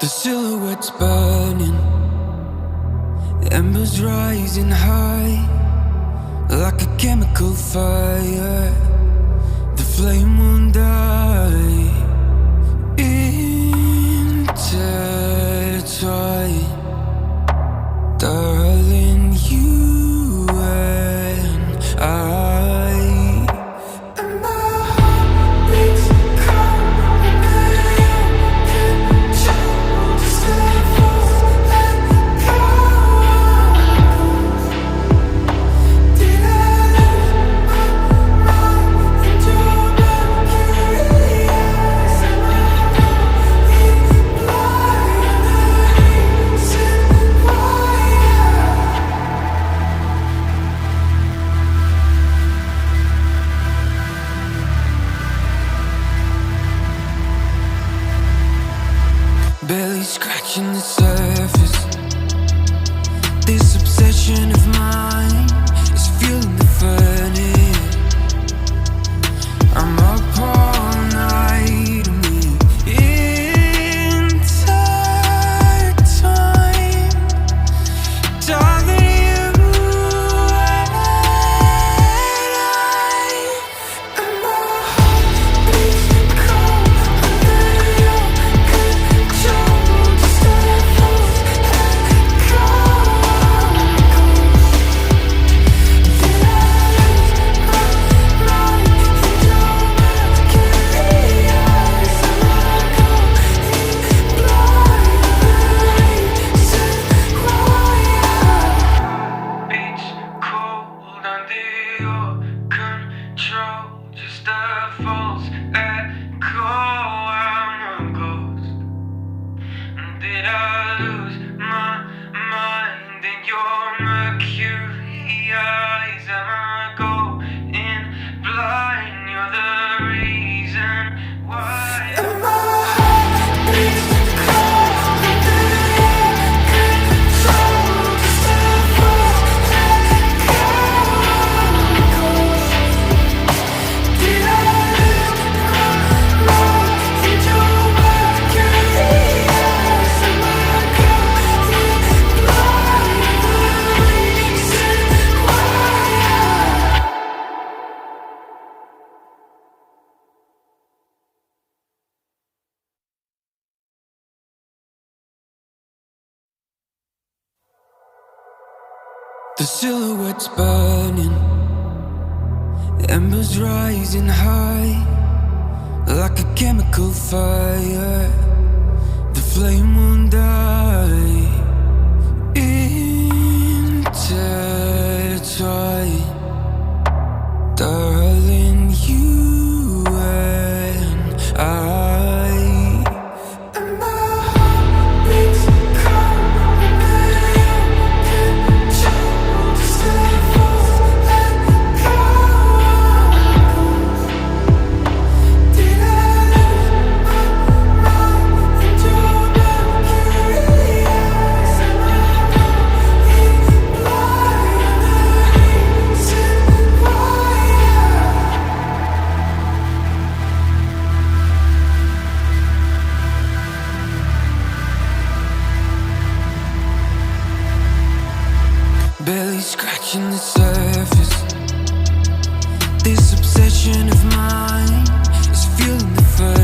silhouette's burning, embers rising high, like a chemical fire. The flame won't die. Intertwine, darling, you and I. Barely scratching the surface. This obsession of mine is fueling the furnace. I'm up all night and we're intertwined. Darling, you and I. And my heart beats cold under your control. Just a false echo. Did I lose my mind in your mercury eyes? Am I going blind? Reason why beats cold under your control. Just a false echo. I'm a ghost. Did I lose my mind in your mercury eyes? Am I going blind? You're the reason why. And my heart beats cold under your control. Just a false echo. Did I lose my mind in your mercury eyes? Am I going blind? The reason why. The silhouette's burning, embers rising high, like a chemical fire. The flame won't die. Intertwine, darling, you and I. And my heart beats cold under your control. Just a false echo. Did I lose my mind in your mercury eyes? Am I going blind? The reason why. Barely scratching the surface. This obsession of mine is fueling the furnace.